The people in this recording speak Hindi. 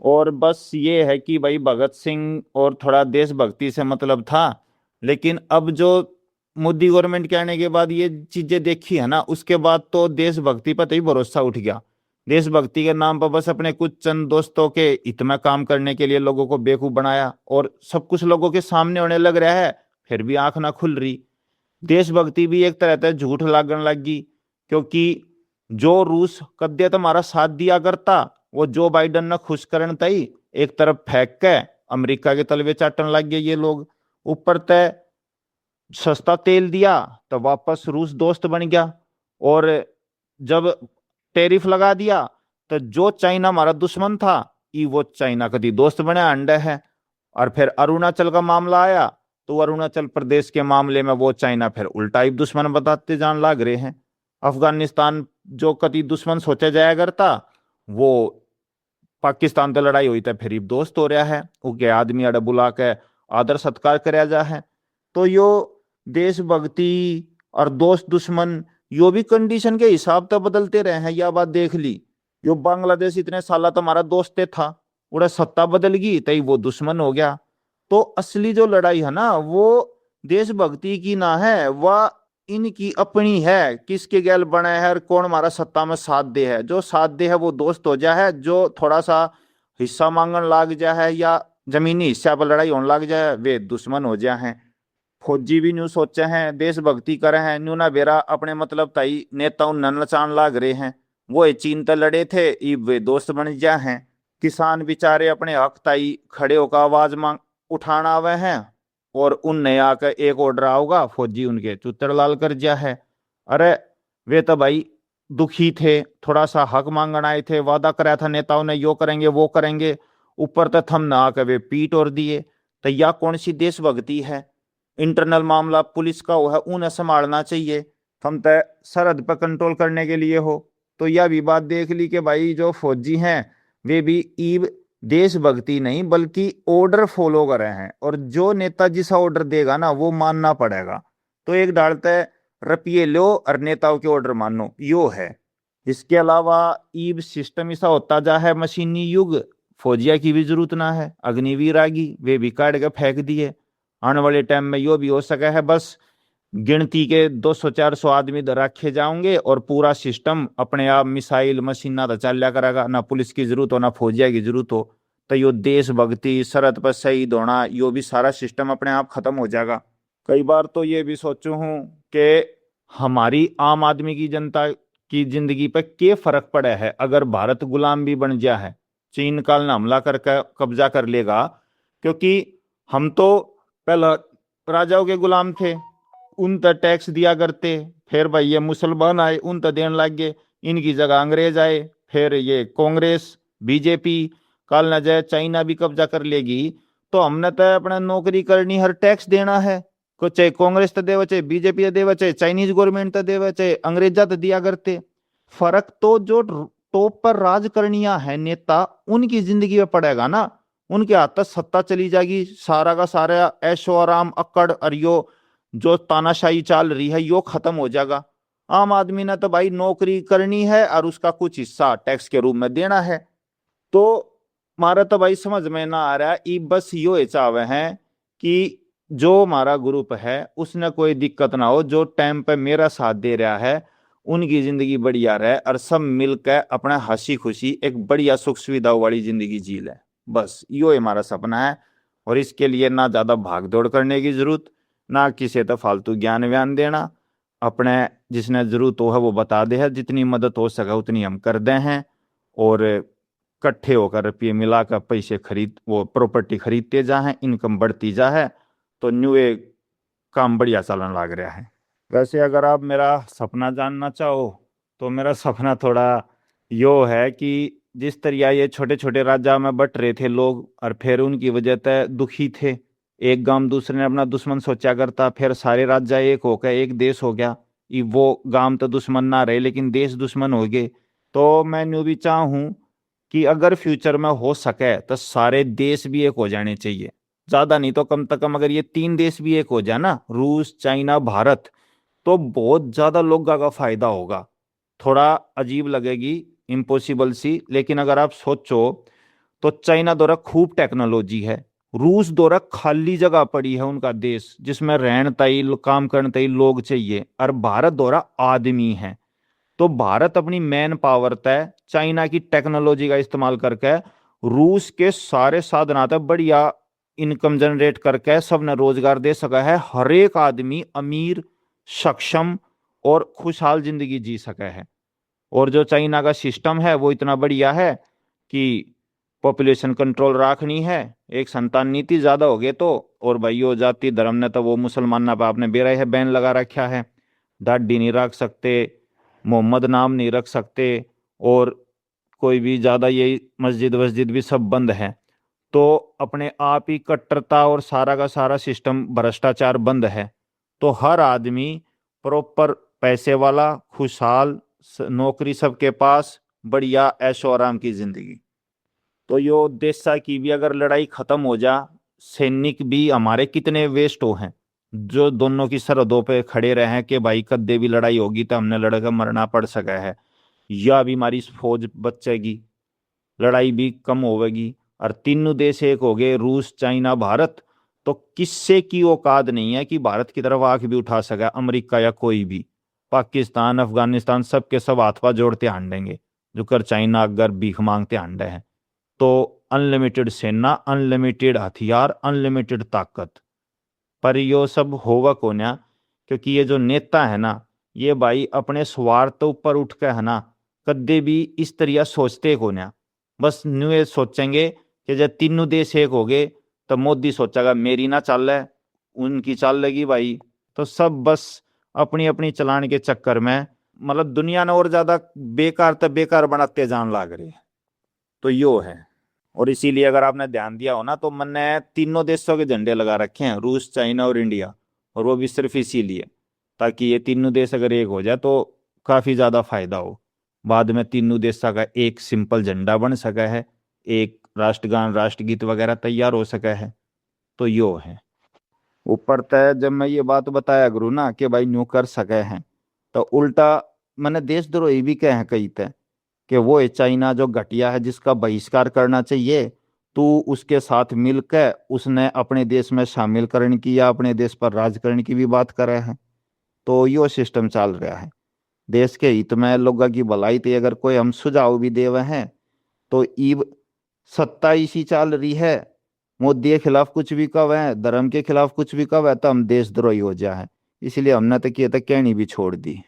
और बस ये है कि भाई भगत सिंह और थोड़ा देशभक्ति से मतलब था। लेकिन अब जो मोदी गवर्नमेंट के आने के बाद ये चीजें देखी है ना, उसके बाद तो देशभक्ति पर तो ही भरोसा उठ गया। देशभक्ति के नाम पर बस अपने कुछ चंद दोस्तों के इतना काम करने के लिए लोगों को बेवकूफ बनाया, और सब कुछ लोगों के सामने होने लग रहा है, फिर भी आंख ना खुल रही। देशभक्ति भी एक तरह से झूठ लागने लगी, क्योंकि जो रूस कद्य तुम्हारा साथ दिया करता, वो जो बाइडन ने खुश करन तई एक तरफ फेंक के अमेरिका के तलवे चाटने लग गए ये लोग। ऊपर तय सस्ता तेल दिया तो वापस रूस दोस्त बन गया, और जब टैरिफ लगा दिया तो जो चाइना हमारा दुश्मन था, ये वो चाइना कदी दोस्त बने अंडे है। और फिर अरुणाचल का मामला आया, तो अरुणाचल प्रदेश के मामले में वो चाइना फिर उल्टा ही दुश्मन बताते जान लाग रहे हैं। अफगानिस्तान जो कति दुश्मन सोचा जाया करता, वो पाकिस्तान तो लड़ाई हुई तो फिर ही दोस्त हो रहा है, उसके आदमी अड़े बुला के आदर सत्कार कराया जा है। तो यो देशभक्ति और दोस्त दुश्मन, यो भी कंडीशन के हिसाब से बदलते रहे हैं, यह बात देख ली। यो बांग्लादेश इतने साल तो हमारा दोस्त था, उड़ा सत्ता बदल गई तई वो दुश्मन हो गया। तो असली जो लड़ाई है ना, वो देशभक्ति की ना है, वह इनकी अपनी है, किसके गैल बने है और कौन हमारा सत्ता में साथ दे है। जो साथ दे है वो दोस्त हो जाए है, जो थोड़ा सा हिस्सा मांगन लाग जाए है या जमीनी हिस्सा पर लड़ाई होने लग जाए वे दुश्मन हो जाए हैं। फौजी भी न्यू सोचे हैं, देशभक्ति करे हैं, न्यू ना बेरा अपने मतलब ताई नेता उन नचान लाग रहे हैं। वो चीन तक लड़े थे, इब वे दोस्त बन जा हैं। किसान बेचारे अपने हक ताई खड़े होकर आवाज मांग उठाना आवे हैं, और उन नए आकर एक ऑर्डर आओगा, फौजी उनके चुत्तर लाल कर जा है। अरे वे तो भाई दुखी थे, थोड़ा सा हक मांगन आए थे, वादा कराया था नेताओं ने यो करेंगे वो करेंगे, ऊपर तक हम ना आकर वे पीट और दिए। तो यह कौन सी देशभक्ति है? इंटरनल मामला पुलिस का हो है, उन्हें संभालना चाहिए, हम तो सरहद पर कंट्रोल करने के लिए हो। तो यह भी बात देख ली कि भाई जो फौजी हैं वे भी ईब देशभक्ति नहीं बल्कि ऑर्डर फॉलो कर रहे हैं, और जो नेता जिसा ऑर्डर देगा ना वो मानना पड़ेगा। तो एक डालता है रपिए लो और नेताओं के ऑर्डर मानो, यो है। इसके अलावा ईब सिस्टम ऐसा होता जा है, मशीनी युग, फौजिया की भी जरूरत ना है, अग्निवीर आ गई वे भी काट के फेंक दिए। आने वाले टाइम में यो भी हो सका है, बस गिनती के 200-400 आदमी इधर रखे जाओगे और पूरा सिस्टम अपने आप मिसाइल मशीना तो चल करेगा, ना पुलिस की जरूरत हो ना फौजिया की जरूरत हो। तो यो देशभक्ति सरहद पर शहीद होना, यो भी सारा सिस्टम अपने आप खत्म हो जाएगा। कई बार तो ये भी सोचू हूँ कि हमारी आम आदमी की जनता की जिंदगी पर क्या फर्क पड़ा है अगर भारत गुलाम भी बन गया है, चीन काल ने हमला करके कब्जा कर लेगा। क्योंकि हम तो पहला राजाओं के गुलाम थे, उन तक टैक्स दिया करते, फिर भाई ये मुसलमान आए उन तक देने लग गए, इनकी जगह अंग्रेज आए, फिर ये कांग्रेस बीजेपी, कल न जाए चाइना भी कब्जा कर लेगी, तो हमने तो अपना नौकरी करनी, हर टैक्स देना है। को चाहे कांग्रेस तो देवे, चाहे बीजेपी तो देवे, चाहे चाइनीज गवर्नमेंट तो देवे, चाहे अंग्रेजा तो दिया करते। फर्क तो जो टॉप पर राज करनिया है नेता, उनकी जिंदगी में पड़ेगा ना। उनके हाथ तक सत्ता चली जाएगी, सारा का सारा ऐशो आराम अक्कड़ और यो जो तानाशाही चाल रही है यो खत्म हो जाएगा। आम आदमी ने तो भाई नौकरी करनी है और उसका कुछ हिस्सा टैक्स के रूप में देना है। तो मारा तो भाई समझ में ना आ रहा है, ई बस यो चाहवे हैं कि जो हमारा ग्रुप है उसने कोई दिक्कत ना हो, जो टाइम पे मेरा साथ दे रहा है उनकी जिंदगी बढ़िया रहे, और सब मिलकर अपना हंसी खुशी एक बढ़िया सुख सुविधाओं वाली जिंदगी जी ले। बस यो हमारा सपना है। और इसके लिए ना ज्यादा भाग दौड़ करने की जरूरत, ना किसी तो फालतू ज्ञान व्यान देना। अपने जिसने जरूरत हो है वो बता दे है, जितनी मदद हो सके उतनी हम कर दे हैं। और इकट्ठे होकर रुपये मिलाकर पैसे खरीद वो प्रॉपर्टी खरीदते जा हैं, इनकम बढ़ती जा है, तो न्यू एक काम बढ़िया चलने लग रहा है। वैसे अगर आप मेरा सपना जानना चाहो, तो मेरा सपना थोड़ा यो है कि जिस तरह ये छोटे छोटे राज्य में बट रहे थे लोग, और फिर उनकी वजह से दुखी थे, एक गांव दूसरे ने अपना दुश्मन सोचा करता, फिर सारे राज्य एक होकर एक देश हो गया। वो गांव तो दुश्मन ना रहे लेकिन देश दुश्मन हो गए। तो मैं न्यू भी चाहूँ कि अगर फ्यूचर में हो सके तो सारे देश भी एक हो जाने चाहिए, ज्यादा नहीं तो कम से कम अगर ये तीन देश भी एक हो जाए ना, रूस चाइना भारत, तो बहुत ज्यादा लोगों का फायदा होगा। थोड़ा अजीब लगेगी, इम्पॉसिबल सी, लेकिन अगर आप सोचो तो चाइना द्वारा खूब टेक्नोलॉजी है, रूस द्वारा खाली जगह पड़ी है उनका देश जिसमें रहन तई काम करने तई लोग चाहिए, और भारत द्वारा आदमी है। तो भारत अपनी मैन पावर तय चाइना की टेक्नोलॉजी का इस्तेमाल करके रूस के सारे साधन तक बढ़िया इनकम जनरेट करके सबने रोजगार दे सका है, हर एक आदमी अमीर, सक्षम और खुशहाल जिंदगी जी सका है। और जो चाइना का सिस्टम है वो इतना बढ़िया है कि पॉपुलेशन कंट्रोल रखनी है, एक संतान नीति ज्यादा हो गए तो, और भाई वो जाति धर्म ने तो वो मुसलमान ना पे आपने बेरा है बैन लगा रखा है, दाढ़ी नहीं रख सकते, मोहम्मद नाम नहीं रख सकते, और कोई भी ज्यादा ये मस्जिद वस्जिद भी सब बंद है। तो अपने आप ही कट्टरता और सारा का सारा सिस्टम भ्रष्टाचार बंद है। तो हर आदमी प्रॉपर पैसे वाला, खुशहाल, नौकरी सबके पास, बढ़िया ऐशो आराम की जिंदगी। तो यो देशा की भी अगर लड़ाई खत्म हो जा, सैनिक भी हमारे कितने वेस्ट हो हैं जो दोनों की सरहदों पे खड़े रहे हैं कि भाई कद्दे भी लड़ाई होगी तो हमने लड़कर मरना पड़ सका है, या भी हमारी फौज बचेगी, लड़ाई भी कम होगी। और तीनों देश एक हो गए, रूस, चाइना, भारत, तो किससे की औकात नहीं है कि भारत की तरफ आंख भी उठा सका अमेरिका या कोई भी। पाकिस्तान, अफगानिस्तान सबके सब हाथ पा जोड़ते हांडेंगे जो कर चाइना अगर भीख मांगते हांडे हैं। तो अनलिमिटेड सेना, अनलिमिटेड हथियार, अनलिमिटेड ताकत, पर यो सब होगा कोन्या, क्योंकि ये जो नेता है ना, ये भाई अपने स्वार्थ ऊपर उठ के है ना कद्दे भी इस तरह सोचते कोन्या। बस न्यू ये सोचेंगे कि जब तीनों देश एक हो गए तो मोदी सोचेगा मेरी ना चल है, उनकी चल लगी भाई। तो सब बस अपनी अपनी चलाने के चक्कर में मतलब दुनिया ने और ज्यादा बेकार तो बेकार बनाते जान लाग रही है। तो यो है। और इसीलिए अगर आपने ध्यान दिया हो ना तो मैंने तीनों देशों के झंडे लगा रखे हैं, रूस, चाइना और इंडिया, और वो भी सिर्फ इसीलिए ताकि ये तीनों देश अगर एक हो जाए तो काफी ज्यादा फायदा हो। बाद में तीनों देशों का एक सिंपल झंडा बन सका है, एक राष्ट्रगान, राष्ट्रगीत वगैरह तैयार हो सका है। तो यो है। ऊपर तय जब मैं ये बात बताया करूँ ना कि भाई न्यू कर सके हैं, तो उल्टा मैंने देशद्रोही भी कहे हैं कई तय कि वो है चाइना जो घटिया है जिसका बहिष्कार करना चाहिए, तो उसके साथ मिलकर उसने अपने देश में शामिल करने की या अपने देश पर राज करने की भी बात करे हैं। तो यो सिस्टम चल रहा है। देश के हित में लोगों की भलाई थी अगर कोई हम सुझाव भी देवे हैं तो ईब सत्ता इसी चल रही है, मोदी के खिलाफ कुछ भी कवे, धर्म के खिलाफ कुछ भी कवे तो हम देशद्रोही हो जाए। इसलिए हमने तो किया था कहनी भी छोड़ दी।